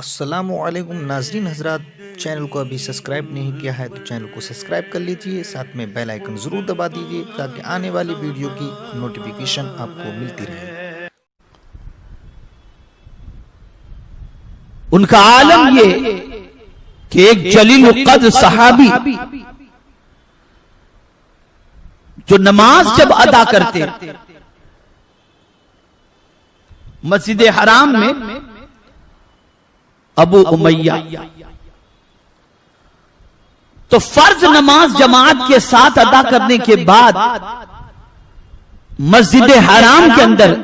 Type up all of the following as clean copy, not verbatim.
السلام علیکم ناظرین حضرات، چینل کو ابھی سبسکرائب نہیں کیا ہے تو چینل کو سبسکرائب کر لیجئے، ساتھ میں بیل آئیکن ضرور دبا دیجئے تاکہ آنے والی ویڈیو کی نوٹیفیکیشن آپ کو ملتی رہے۔ ان کا عالم یہ کہ ایک جلیل القدر صحابی جو نماز جب ادا کرتے مسجد حرام میں ابو امیہ، تو فرض نماز جماعت کے ساتھ ادا کرنے کے بعد مسجد حرام کے اندر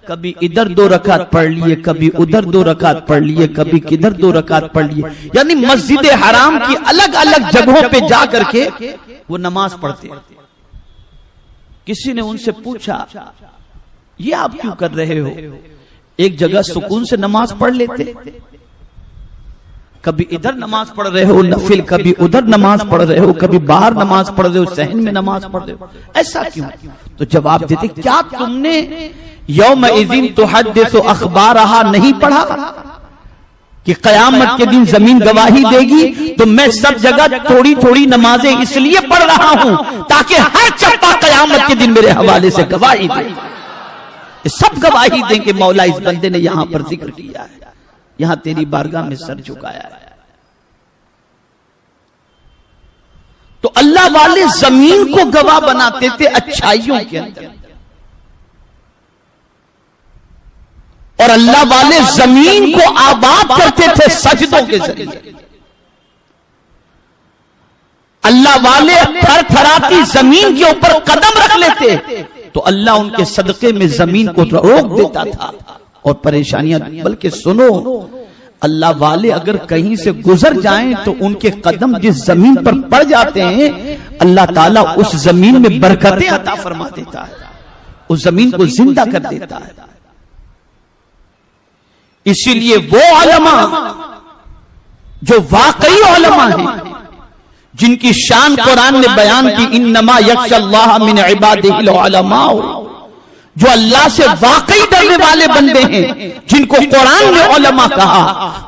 کبھی ادھر 2 رکعت پڑھ لیے، کبھی ادھر 2 رکعت پڑھ لیے، کبھی کدھر 2 رکعت پڑھ لیے، یعنی مسجد حرام کی الگ الگ جگہوں پہ جا کر کے وہ نماز پڑھتے۔ کسی نے ان سے پوچھا یہ آپ کیوں کر رہے ہو؟ ایک جگہ سکون سے نماز پڑھ لیتے، کبھی ادھر نماز پڑھ رہے ہو نفل، کبھی ادھر نماز پڑھ رہے ہو، کبھی باہر نماز پڑھ رہے ہو، صحن میں نماز پڑھ رہے ہو، ایسا کیوں؟ تو جواب دیتے کیا تم نے یومئذ تحدث اخبارہا نہیں پڑھا کہ قیامت کے دن زمین گواہی دے گی؟ تو میں سب جگہ تھوڑی تھوڑی نمازیں اس لیے پڑھ رہا ہوں تاکہ ہر چپا قیامت کے دن میرے حوالے سے گواہی دے، سب گواہی دیں کہ مولا اس بندے نے یہاں پر ذکر کیا ہے، یہاں تیری بارگاہ میں سر جھکایا ہے۔ تو اللہ والے زمین کو گواہ بناتے تھے اچھائیوں کے اندر، اور اللہ والے زمین کو آباد کرتے تھے سجدوں کے ذریعے۔ اللہ والے تھر تھراتی زمین کے اوپر قدم رکھ لیتے تو اللہ ان کے صدقے میں زمین کو روک دیتا تھا اور پریشانیاں۔ بلکہ سنو، اللہ والے اگر کہیں سے گزر جائیں تو ان کے قدم جس زمین پر پڑ جاتے ہیں اللہ تعالیٰ اس زمین میں برکتیں عطا فرما دیتا ہے، اس زمین کو زندہ کر دیتا ہے۔ اسی لیے وہ علماء جو واقعی علماء ہیں، جن کی شان قرآن نے بیان کی، انما یخشی اللہ من عبادہ العلماء، جو اللہ سے واقعی ڈرنے والے بندے ہیں، جن کو قرآن نے علماء کہا،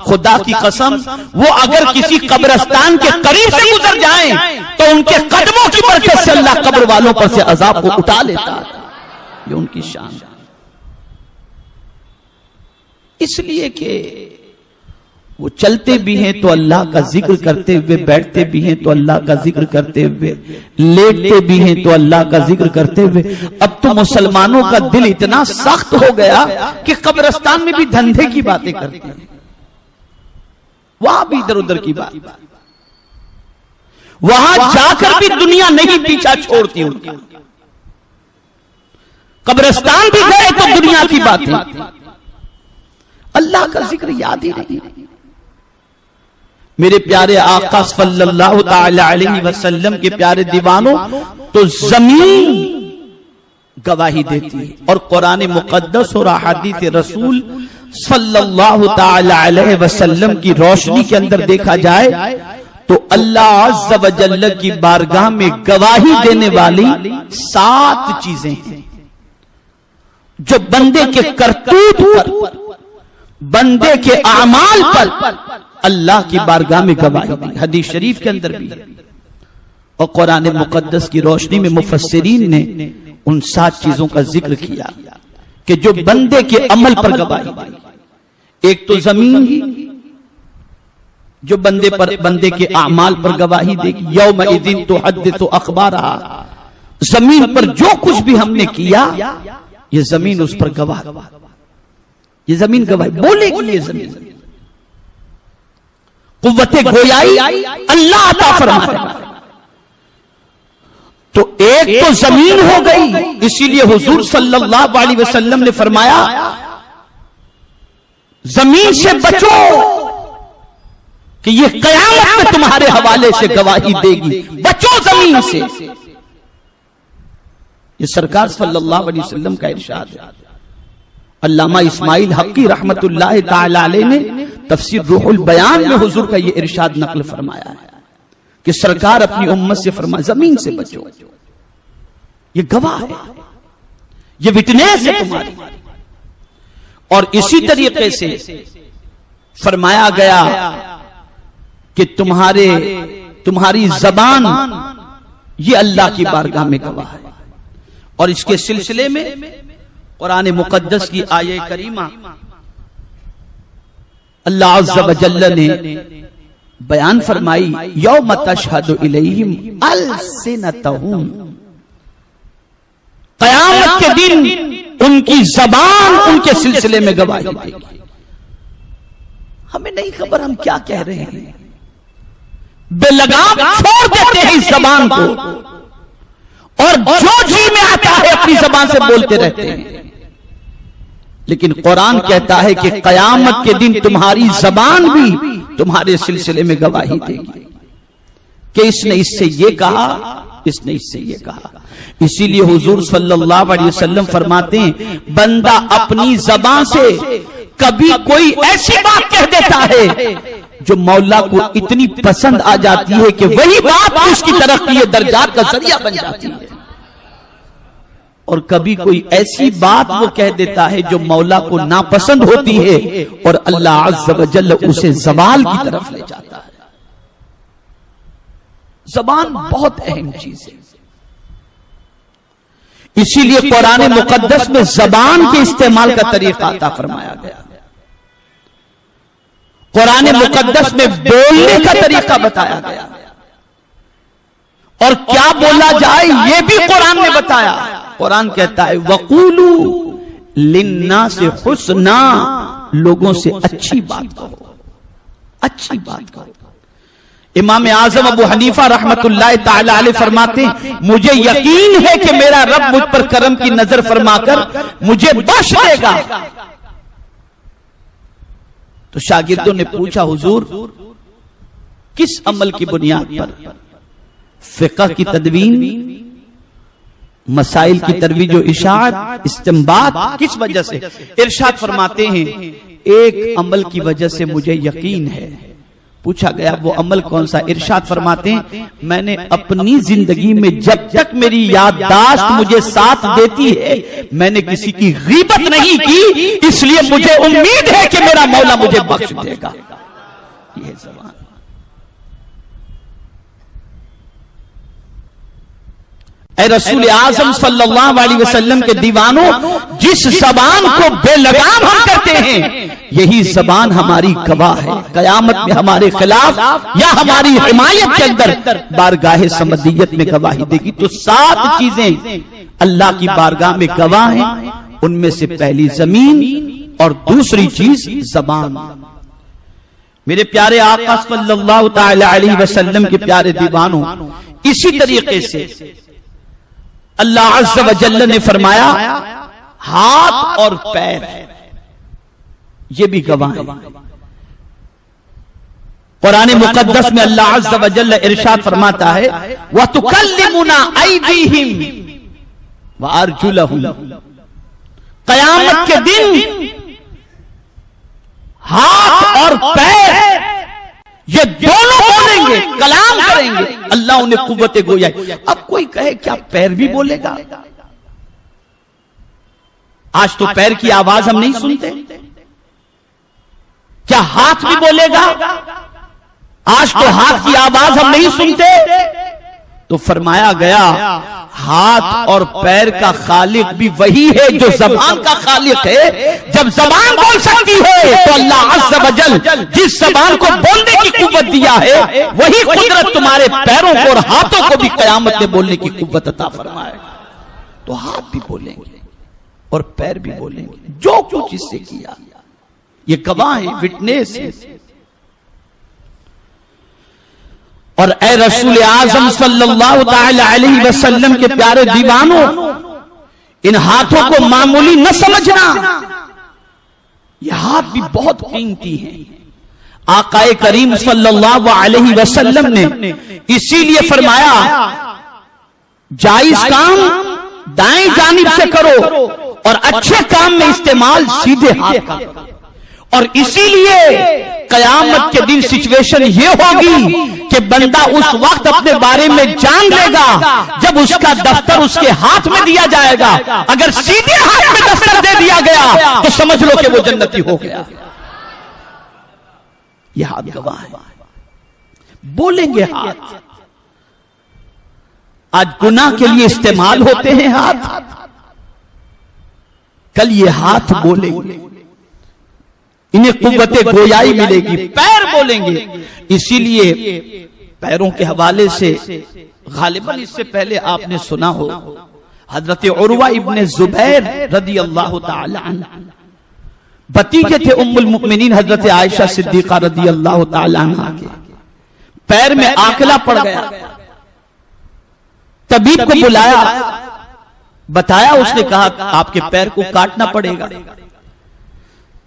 خدا کی قسم وہ اگر کسی قبرستان کے قریب سے گزر جائیں تو ان کے قدموں کی برکت سے اللہ قبر والوں پر سے عذاب کو اٹھا لیتا ہے۔ یہ ان کی شان ہے، اس لیے کہ وہ چلتے بھی ہیں تو اللہ کا ذکر کرتے ہوئے، بیٹھتے بھی ہیں تو اللہ کا ذکر کرتے ہوئے، لیٹتے بھی ہیں تو اللہ کا ذکر کرتے ہوئے۔ اب تو مسلمانوں کا دل اتنا سخت ہو گیا کہ قبرستان میں بھی دھندے کی باتیں کرتے ہیں، وہاں بھی ادھر ادھر کی بات، وہاں جا کر بھی دنیا نہیں پیچھا چھوڑتی ان کا۔ قبرستان بھی گئے تو دنیا کی باتیں، اللہ کا ذکر یاد ہی نہیں۔ میرے پیارے آقا صلی اللہ تعالی علیہ وسلم کے پیارے دیوانوں، تو زمین گواہی دیتی ہے، اور قرآن مقدس اور احادیث رسول صلی اللہ تعالی علیہ وسلم کی روشنی کے اندر دیکھا جائے تو اللہ عز و جل کی بارگاہ میں گواہی دینے والی 7 چیزیں ہیں جو بندے کے کرتوت پر، بندے کے اعمال پر اللہ کی بارگاہ میں گواہی دی۔ حدیث شریف کے اندر بھی ہے، اور قرآن مقدس کی روشنی میں مفسرین نے ان 7 چیزوں کا ذکر کیا کہ جو بندے کے عمل پر گواہی دی۔ ایک تو زمین ہی جو بندے کے اعمال پر گواہی دے گی، یومئذ تحدث اخبارہا، زمین پر جو کچھ بھی ہم نے کیا یہ زمین اس پر گواہ، یہ زمین گواہی بولے گی۔ یہ زمین قوت گویائی اللہ عطا فرمائے گا۔ تو ایک تو زمین ہو گئی، اسی لیے حضور صلی اللہ علیہ وسلم نے فرمایا زمین سے بچو کہ یہ قیامت میں تمہارے حوالے سے گواہی دے گی، بچو زمین سے۔ یہ سرکار صلی اللہ علیہ وسلم کا ارشاد ہے۔ علامہ اسماعیل حقی رحمت اللہ تعالی علیہ نے تفسیر روح البیان میں حضور کا یہ ارشاد نقل فرمایا ہے کہ سرکار اپنی امت سے فرمایا زمین سے بچو، یہ گواہ ہے، یہ وٹنس ہے تمہاری۔ اور اسی طریقے سے فرمایا گیا کہ تمہاری زبان یہ اللہ کی بارگاہ میں گواہ ہے. اور اس کے سلسلے میں قرآن مقدس کی آیہ کریمہ اللہ عز و جل نے بیان فرمائی یوم تشہد علیہم السنتہم، قیامت کے دن ان کی زبان ان کے سلسلے میں گواہی دے گی. ہمیں نہیں خبر ہم کیا کہہ رہے ہیں، بے لگام چھوڑ دیتے ہیں اس زبان کو اور جو جی میں آتا ہے اپنی زبان سے بولتے رہتے ہیں. لیکن قرآن کہتا ہے کہ قیامت کے دن تمہاری زبان بھی تمہارے سلسلے میں گواہی دے گی کہ اس نے اس سے یہ کہا، اس نے اس سے یہ کہا. اسی لیے حضور صلی اللہ علیہ وسلم فرماتے ہیں بندہ اپنی زبان سے کبھی کوئی ایسی بات کہہ دیتا ہے جو مولا کو اتنی پسند آ جاتی ہے کہ وہی بات اس کی ترقی درجات کا ذریعہ بن جاتی ہے، اور کبھی کوئی ایسی بات وہ کہہ دیتا ہے جو مولا کو ناپسند ہوتی ہے اور اللہ عز و جل اسے زوال کی طرف لے جاتا ہے. زبان بہت اہم چیز ہے. اسی لیے قرآن مقدس میں زبان کے استعمال کا طریقہ عطا فرمایا گیا. قرآن مقدس میں بولنے کا طریقہ بتایا گیا اور کیا بولا جائے یہ بھی قرآن نے بتایا. قرآن کہتا ہے وَقُولُوا لِلنَّاسِ حُسْنًا، لوگوں سے اچھی بات کہو، اچھی بات کہو. امام اعظم ابو حنیفہ رحمت اللہ تعالی علیہ فرماتے ہیں مجھے یقین ہے کہ میرا رب مجھ پر کرم کی نظر فرما کر مجھے بخش دے گا. تو شاگردوں نے پوچھا حضور کس عمل کی بنیاد پر؟ فقہ کی تدوین، مسائل کی ترویج و اشاعت، استنباط، کس وجہ سے؟ ارشاد فرماتے ہیں ایک عمل کی وجہ سے مجھے یقین ہے. پوچھا گیا وہ عمل کون سا؟ ارشاد فرماتے ہیں میں نے اپنی زندگی میں جب تک میری یادداشت مجھے ساتھ دیتی ہے میں نے کسی کی غیبت نہیں کی، اس لیے مجھے امید ہے کہ میرا مولا مجھے بخش دے گا. یہ زبان. اے رسول اعظم صلی اللہ علیہ وسلم کے دیوانوں، جس زبان کو بے لگام ہم کرتے ہیں یہی زبان ہماری گواہ ہے. قیامت میں ہمارے خلاف یا ہماری حمایت کے اندر بارگاہ سمدیت میں گواہی دے گی. تو 7 چیزیں اللہ کی بارگاہ میں گواہ ہیں. ان میں سے پہلی زمین اور دوسری چیز زبان. میرے پیارے آقا صلی اللہ تعالی علیہ وسلم کے پیارے دیوانوں، اسی طریقے سے اللہ عز و جل نے فرمایا ہاتھ اور پیر یہ بھی گواہ ہیں. قرآن مقدس میں اللہ عز و جل ارشاد فرماتا ہے وَتُكَلِّمُنَا أَيْدِيهِمْ وَأَرْجُلَهُمْ، قیامت کے دن ہاتھ اور پیر یہ دونوں بولیں گے، کلام کریں گے. اللہ انہیں قوت گویا. اب کوئی کہے کیا پیر بھی بولے گا؟ آج تو پیر کی آواز ہم نہیں سنتے. کیا ہاتھ بھی بولے گا؟ آج تو ہاتھ کی آواز ہم نہیں سنتے. تو فرمایا گیا ہاتھ اور پیر کا خالق بھی وہی ہے جو زبان کا خالق ہے. جب زبان بول سکتی ہے تو اللہ عز و جل جس زبان کو بولنے کی قوت دیا ہے وہی قدرت تمہارے پیروں کو اور ہاتھوں کو بھی قیامت میں بولنے کی قوت عطا فرمائے. تو ہاتھ بھی بولیں گے اور پیر بھی بولیں گے جو کچھ اس سے کیا. یہ گواہ ہیں، وٹنس ہیں. اور اے رسول اعظم صلی اللہ تعالی علیہ وسلم کے پیارے دیوانوں، ان ہاتھوں کو معمولی نہ سمجھنا. یہ ہاتھ بھی بہت قیمتی ہیں. آقا کریم صلی اللہ علیہ وسلم نے اسی لیے فرمایا جائز کام دائیں جانب سے کرو اور اچھے کام میں استعمال سیدھے ہاتھ کا. اور اسی لیے قیامت کے دن سچویشن یہ ہوگی کہ بندہ اس وقت اپنے بارے میں جان لے گا جب اس کا دفتر اس کے ہاتھ میں دیا جائے گا. اگر سیدھے ہاتھ میں دفتر دے دیا گیا تو سمجھ لو کہ وہ جنتی ہو گیا. یہ ہاتھ گواہ ہے. بولیں گے ہاتھ. آج گناہ کے لیے استعمال ہوتے ہیں ہاتھ، کل یہ ہاتھ بولیں گے، انہیں قوت گویائی ملے گی. پیر بولیں گے. اسی لیے پیروں کے حوالے سے غالباً اس سے پہلے آپ نے سنا ہو حضرت عروہ ابن زبیر رضی اللہ تعالی عنہ، بھتیجے تھے ام المؤمنین حضرت عائشہ صدیقہ رضی اللہ تعالی عنہ کے. پیر میں آکلا پڑ گیا، طبیب کو بلایا، بتایا، اس نے کہا آپ کے پیر کو کاٹنا پڑے گا.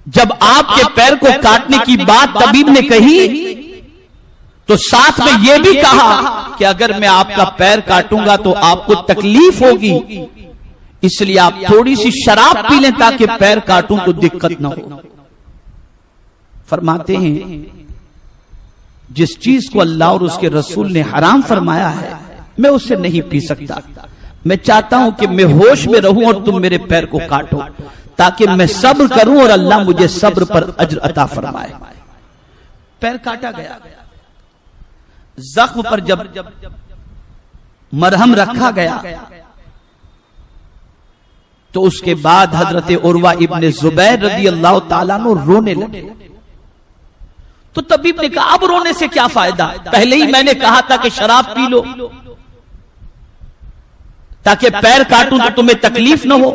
جب آپ کے پیر کو کاٹنے کی بات طبیب نے کہی تو ساتھ میں یہ بھی کہا کہ اگر میں آپ کا پیر کاٹوں گا تو آپ کو تکلیف ہوگی، اس لیے آپ تھوڑی سی شراب پی لیں تاکہ پیر کاٹوں تو دقت نہ ہو. فرماتے ہیں جس چیز کو اللہ اور اس کے رسول نے حرام فرمایا ہے میں اسے نہیں پی سکتا. میں چاہتا ہوں کہ میں ہوش میں رہوں اور تم میرے پیر کو کاٹو تاکہ میں صبر کروں اور اللہ مجھے صبر پر اجر عطا فرمائے. پیر کاٹا گیا. زخم پر جب مرہم رکھا گیا تو اس کے بعد حضرت عروہ ابن زبیر رضی اللہ تعالیٰ عنہ رونے لگے. تو طبیب نے کہا اب رونے سے کیا فائدہ، پہلے ہی میں نے کہا تھا کہ شراب پی لو تاکہ پیر کاٹوں تو تمہیں تکلیف نہ ہو،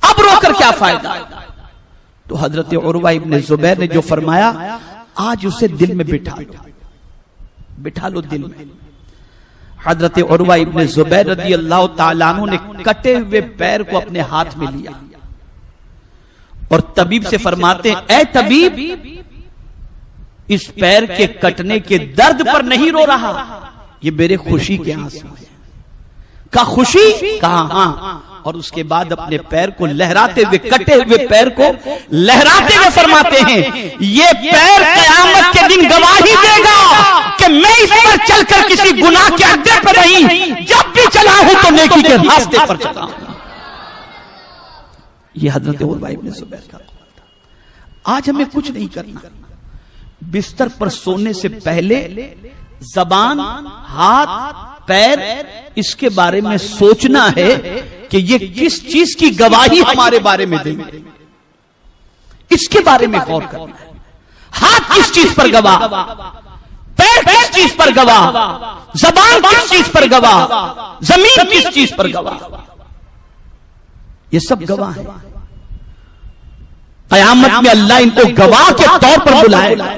اب رو کر کیا فائدہ. تو حضرت عروہ ابن زبیر نے جو فرمایا آج اسے دل میں بٹھا لو دل میں. حضرت عروہ ابن زبیر رضی اللہ تعالیٰ عنہ نے کٹے ہوئے پیر کو اپنے ہاتھ میں لیا اور طبیب سے فرماتے ہیں اے طبیب اس پیر کے کٹنے کے درد پر نہیں رو رہا، یہ میرے خوشی کے آنسو ہیں. کہا خوشی؟ کہا ہاں. اور اس کے بعد اپنے پیر کو لہراتے ہوئے، کٹے ہوئے پیر کو لہراتے ہوئے فرماتے ہیں یہ پیر قیامت کے دن گواہی دے گا کہ میں اس پر چل کر کسی گناہ کے اڈے پر نہیں، جب بھی چلا ہوں تو نیکی کے راستے پر چلا ہوں. یہ حضرت عروہ ابن زبیر کا قول تھا. آج ہمیں کچھ نہیں کرنا، بستر پر سونے سے پہلے زبان، ہاتھ، پیر، اس کے بارے میں سوچنا ہے کہ یہ کس چیز کی گواہی ہمارے بارے میں دیں گے، اس کے بارے میں غور کرنا ہے. ہاتھ کس چیز پر گواہ، پیر کس چیز پر گواہ، زبان کس چیز پر گواہ، زمین کس چیز پر گواہ، یہ سب گواہ ہیں. قیامت میں اللہ ان کو گواہ کے طور پر بلائے گا.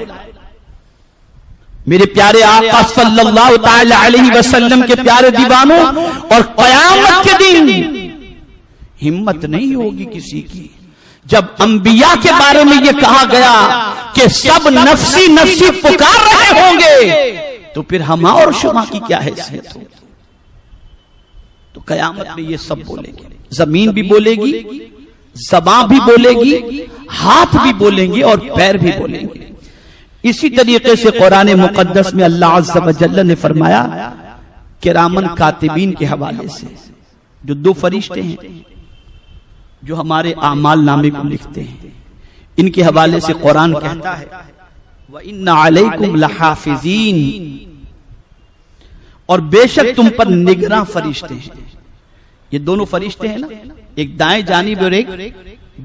میرے پیارے آقا صلی اللہ تعالی علیہ وسلم کے پیارے دیوانوں، اور قیامت کے دن ہمت نہیں ہوگی کسی کی. جب انبیاء کے بارے میں یہ کہا گیا کہ سب نفسی نفسی پکار رہے ہوں گے تو پھر ہما اور شما کی کیا حیثیت ہوگی. تو قیامت میں یہ سب بولیں گے، زمین بھی بولے گی، زبان بھی بولے گی، ہاتھ بھی بولیں گے اور پیر بھی بولیں گے. اسی طریقے سے قرآن مقدس میں اللہ عز و جل نے فرمایا کرامن کاتبین کے حوالے سے، جو دو فرشتے ہیں جو ہمارے اعمال نامے کو لکھتے ہیں، ان کے حوالے سے قرآن کہتا ہے وَإِنَّ عَلَيْكُمْ لَحَافِظِينَ، اور بے شک تم پر نگراں فرشتے ہیں. یہ دونوں فرشتے ہیں نا، ایک دائیں جانب اور ایک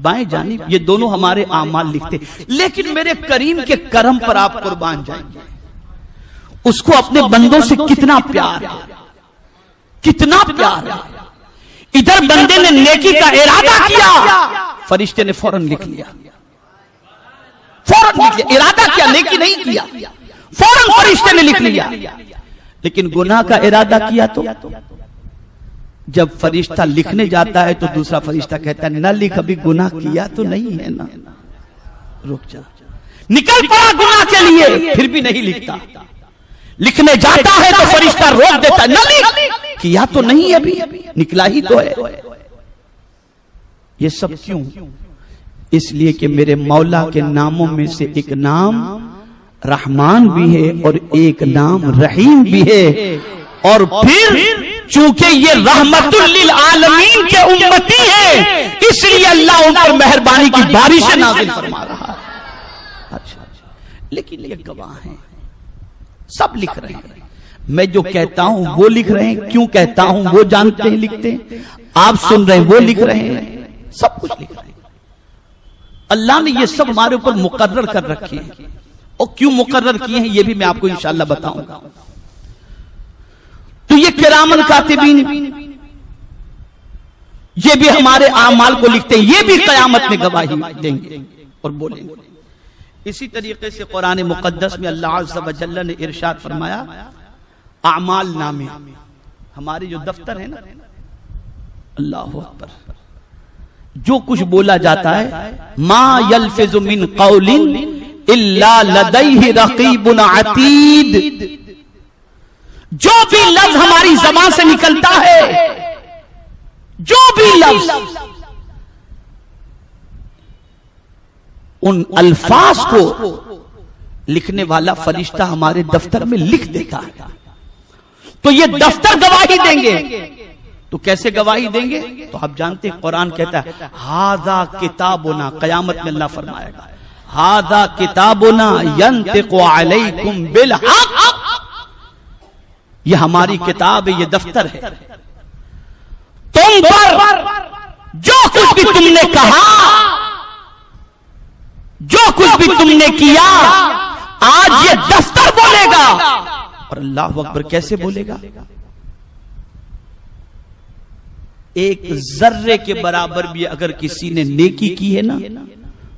بائیں جانب، یہ دونوں ہمارے اعمال لکھتے. لیکن میرے کریم کے کرم پر آپ قربان جائیں گے، اس کو اپنے بندوں سے کتنا پیار ہے، کتنا پیار ہے. ادھر بندے نے نیکی کا ارادہ کیا، فرشتے نے فوراً لکھ لیا، فوراً لکھ لیا. ارادہ کیا، نیکی نہیں کیا، فوراً فرشتے نے لکھ لیا. لیکن گناہ کا ارادہ کیا تو جب فرشتہ لکھنے جاتا ہے تو دوسرا فرشتہ کہتا ہے نہ لکھ، ابھی گناہ کیا تو نہیں ہے نا، رک جا. نکل پڑا گناہ کے لیے، پھر بھی نہیں لکھتا. لکھنے جاتا ہے تو فرشتہ روک دیتا ہے، نہ لکھ، کیا تو نہیں ابھی، نکلا ہی تو ہے. یہ سب کیوں؟ اس لیے کہ میرے مولا کے ناموں میں سے ایک نام رحمان بھی ہے اور ایک نام رحیم بھی ہے. اور پھر چونکہ یہ رحمت للعالمین کے امتی ہیں، اس لیے اللہ ان پر مہربانی کی بارشیں نازل فرما رہا ہے. لیکن یہ گواہ ہیں، سب لکھ رہے ہیں، میں جو کہتا ہوں وہ لکھ رہے ہیں، کیوں کہتا ہوں وہ جانتے ہیں، لکھتے ہیں، آپ سن رہے ہیں وہ لکھ رہے ہیں، سب کچھ لکھ رہے ہیں۔ اللہ نے یہ سب ہمارے اوپر مقرر کر رکھے ہیں، اور کیوں مقرر کیے ہیں یہ بھی میں آپ کو انشاءاللہ بتاؤں گا۔ تو یہ کرامن کاتبین یہ بھی ہمارے اعمال کو لکھتے ہیں، یہ بھی قیامت میں گواہی دیں گے اور بولیں گے۔ اسی طریقے سے قرآن مقدس میں اللہ عز و جل نے ارشاد فرمایا، اعمال نامے ہمارے جو دفتر ہیں نا، اللہ اکبر، جو کچھ بولا جاتا ہے، ما یلفظ من قول الا لدیہ رقیب عتید، جو بھی لفظ ہماری زبان سے نکلتا ہے، جو بھی لفظ، ان الفاظ کو لکھنے والا فرشتہ ہمارے دفتر میں لکھ دیتا ہے۔ تو یہ دفتر گواہی دیں گے، تو کیسے گواہی دیں گے؟ تو آپ جانتے ہیں قرآن کہتا ہے ھذا کتابنا، قیامت میں اللہ فرمائے گا ھذا کتابنا ینطق علیکم بالحق، یہ ہماری کتاب ہے، یہ دفتر ہے، تم پر جو کچھ بھی تم نے کہا، جو کچھ بھی تم نے کیا، آج یہ دفتر بولے گا۔ اور اللہ اکبر، کیسے بولے گا؟ ایک ذرے کے برابر بھی اگر کسی نے نیکی کی ہے نا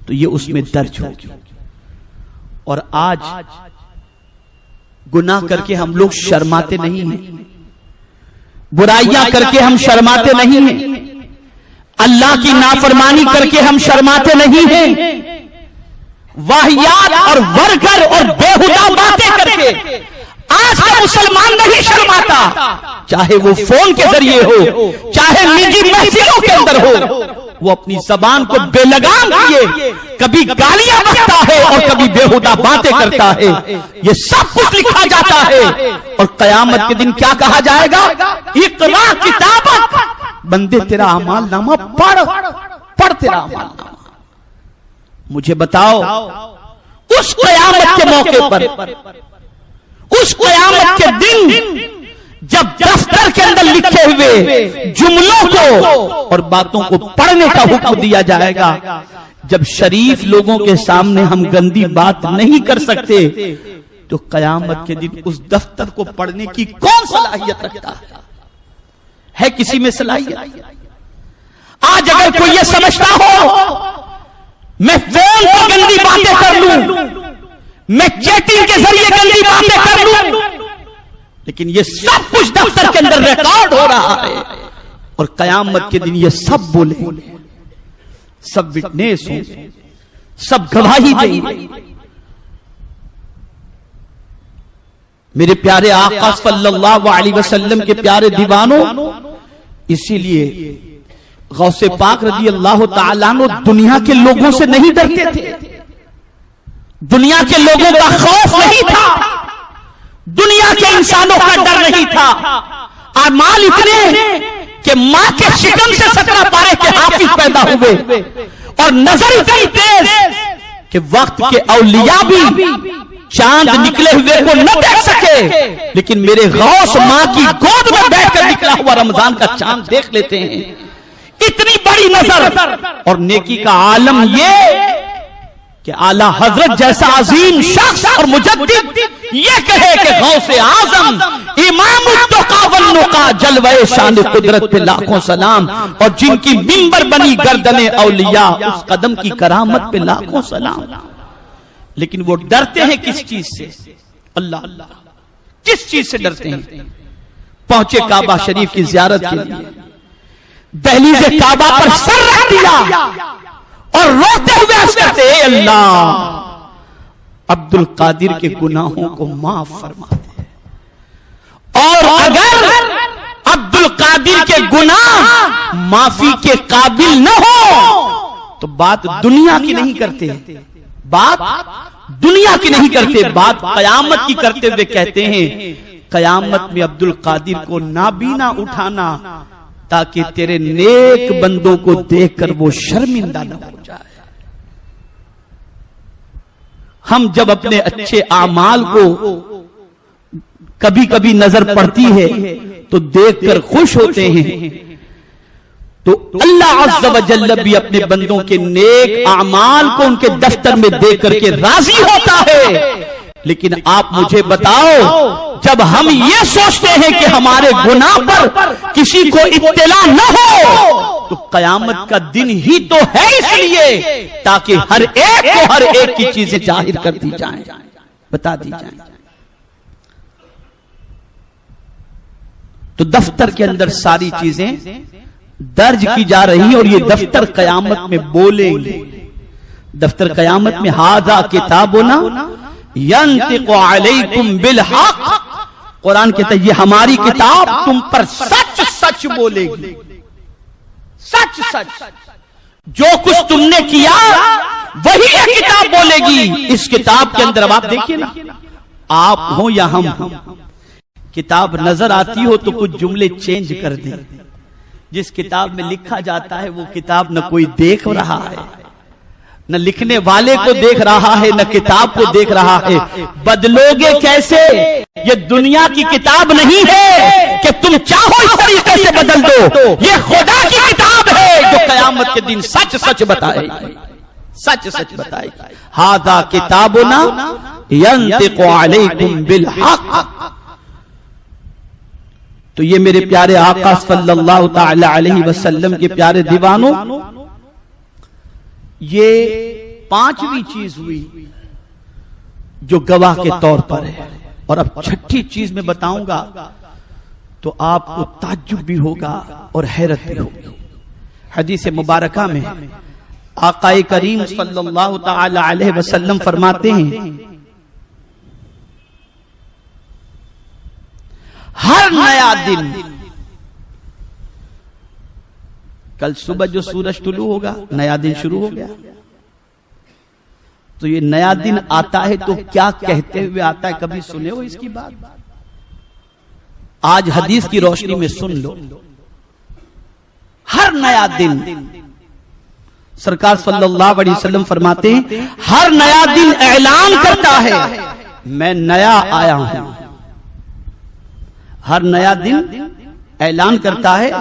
تو یہ اس میں درج ہوگی۔ اور آج گناہ کر کے ہم لوگ شرماتے نہیں ہیں، برائیاں کر کے ہم شرماتے نہیں ہیں، اللہ کی نافرمانی کر کے ہم شرماتے نہیں ہیں، واہیات اور ورگر اور بےہودہ باتیں کر کے آج کا مسلمان نہیں شرماتا، چاہے وہ فون کے ذریعے ہو، چاہے نجی محفلوں کے اندر ہو، وہ اپنی زبان کو بے لگام کیے کبھی گالیاں بکتا ہے اور کبھی بےہودہ باتیں کرتا ہے، یہ سب کچھ لکھا جاتا ہے۔ اور قیامت کے دن کیا کہا جائے گا؟ اقرا کتابک، بندے تیرا اعمال نامہ پڑھ تیرا اعمال نامہ۔ مجھے بتاؤ اس قیامت کے موقع پر، اس قیامت کے دن جب دفتر کے اندر لکھے ہوئے جملوں کو اور باتوں کو پڑھنے کا حکم دیا جائے گا، جب شریف لوگوں کے سامنے ہم گندی بات نہیں کر سکتے، تو قیامت کے دن اس دفتر کو پڑھنے کی کون صلاحیت رکھتا ہے کسی میں صلاحیت؟ آج اگر کوئی یہ سمجھتا ہو میں فون پر گندی باتیں کر لوں، میں چیٹنگ کے ذریعے گندی باتیں کر لوں، لیکن یہ سب کچھ دفتر کے اندر ریکارڈ ہو رہا ہے، اور قیامت کے دن یہ سب بولیں، سب وٹنس ہوں، سب گواہی دیں گے۔ میرے پیارے آقا صلی اللہ علیہ وسلم کے پیارے دیوانوں، اسی لیے غوث پاک رضی اللہ تعالیٰ عنہ دنیا کے لوگوں سے نہیں ڈرتے تھے، دنیا کے لوگوں کا خوف نہیں تھا، دنیا کے انسانوں کا ڈر نہیں تھا۔ اعمال اتنے کہ ماں کے شکم سے 17 پارے کے حافظ پیدا ہوئے، اور نظر اتنی تیز کہ وقت کے اولیاء بھی چاند نکلے ہوئے کو نہ دیکھ سکے، لیکن میرے غوث ماں کی گود میں بیٹھ کر نکلا ہوا رمضان کا چاند دیکھ لیتے ہیں۔ اتنی بڑی نظر اور نیکی کا عالم یہ کہ اعلیٰ حضرت جیسا عظیم شخص اور مجدد یہ کہے کہ غوث اعظم امام التقا والنقا جلوہ شان قدرت پہ لاکھوں سلام، اور جن کی منبر بنی گردن اولیاء اس قدم کی کرامت پہ لاکھوں سلام۔ لیکن وہ ڈرتے ہیں کس چیز سے؟ اللہ اللہ، کس چیز سے ڈرتے ہیں؟ پہنچے کعبہ شریف کی زیارت کے لیے، دہلیز کعبہ پر سر رکھ دیا اور روتے ہوئے عرض کرتے اے اللہ عبد القادر کے گناہوں کو معاف فرما دے، اور اگر عبد القادر کے گناہ معافی کے قابل نہ ہو تو بات دنیا کی نہیں کرتے، بات دنیا کی نہیں کرتے، بات قیامت کی کرتے ہوئے کہتے ہیں قیامت میں عبد القادر کو نابینا اٹھانا تاکہ تیرے نیک بندوں کو دیکھ کر وہ شرمندہ نہ ہو جائے۔ ہم جب اپنے اچھے اعمال کو کبھی کبھی نظر پڑتی ہے تو دیکھ کر خوش ہوتے ہیں، تو اللہ عز و جل بھی اپنے بندوں کے نیک اعمال کو ان کے دفتر میں دیکھ کر کے راضی ہوتا ہے۔ لیکن آپ مجھے بتاؤ، جب ہم یہ سوچتے ہیں کہ ہمارے گناہ پر کسی کو اطلاع نہ ہو، تو قیامت کا دن ہی تو ہے اس لیے تاکہ ہر ایک کو ہر ایک کی چیزیں ظاہر کر دی جائیں، بتا دی جائیں۔ تو دفتر کے اندر ساری چیزیں درج کی جا رہی ہیں، اور یہ دفتر قیامت میں بولیں گے۔ دفتر قیامت میں ھذا کتابنا ینطق علیکم بالحق، قرآن کہتا ہے یہ ہماری کتاب تم پر سچ سچ بولے گی، سچ سچ، جو کچھ تم نے کیا وہی یہ کتاب بولے گی۔ اس کتاب کے اندر اب آپ دیکھیے نا، آپ ہوں یا ہم ہوں، کتاب نظر آتی ہو تو کچھ جملے چینج کر دیں۔ جس کتاب میں لکھا جاتا ہے وہ کتاب نہ کوئی دیکھ رہا ہے، نہ لکھنے والے کو دیکھ رہا ہے، نہ کتاب کو دیکھ رہا ہے۔ بدلو گے کیسے؟ یہ دنیا کی کتاب نہیں ہے کہ تم چاہو اس طریقے سے بدل دو، یہ خدا کی کتاب ہے جو قیامت کے دن سچ سچ بتائے گی، سچ سچ بتائے گی۔ ھذا کتابنا ینطق علیکم بالحق۔ تو یہ میرے پیارے آقا صلی اللہ تعالی علیہ وسلم کے پیارے دیوانوں، یہ پانچویں چیز ہوئی جو گواہ کے طور پر ہے۔ اور اب چھٹی چیز میں بتاؤں گا تو آپ کو تعجب بھی ہوگا اور حیرت بھی ہوگی۔ حدیث مبارکہ میں آقا کریم صلی اللہ تعالی علیہ وسلم فرماتے ہیں، ہر نیا دن، کل صبح جو سورج طلوع ہوگا نیا دن شروع ہو گیا، تو یہ نیا دن آتا ہے تو کیا کہتے ہوئے آتا ہے؟ کبھی سنے ہو اس کی بات؟ آج حدیث کی روشنی میں سن لو۔ ہر نیا دن، سرکار صلی اللہ علیہ وسلم فرماتے ہیں ہر نیا دن اعلان کرتا ہے میں نیا آیا ہوں۔ ہر نیا دن اعلان کرتا ہے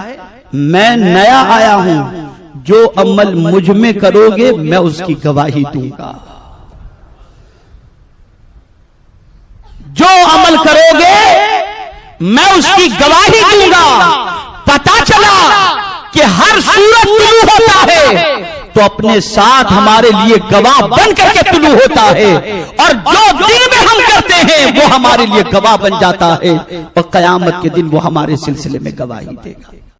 میں نیا آیا ہوں، جو عمل مجھ میں کرو گے میں اس کی گواہی دوں گا۔ جو عمل کرو گے میں اس کی گواہی دوں گا۔ پتا چلا کہ ہر سورج طلوع ہوتا ہے تو اپنے ساتھ ہمارے لیے گواہ بن کر کے طلوع ہوتا ہے، اور جو دن میں ہم کرتے ہیں وہ ہمارے لیے گواہ بن جاتا ہے، اور قیامت کے دن وہ ہمارے سلسلے میں گواہی دے گا۔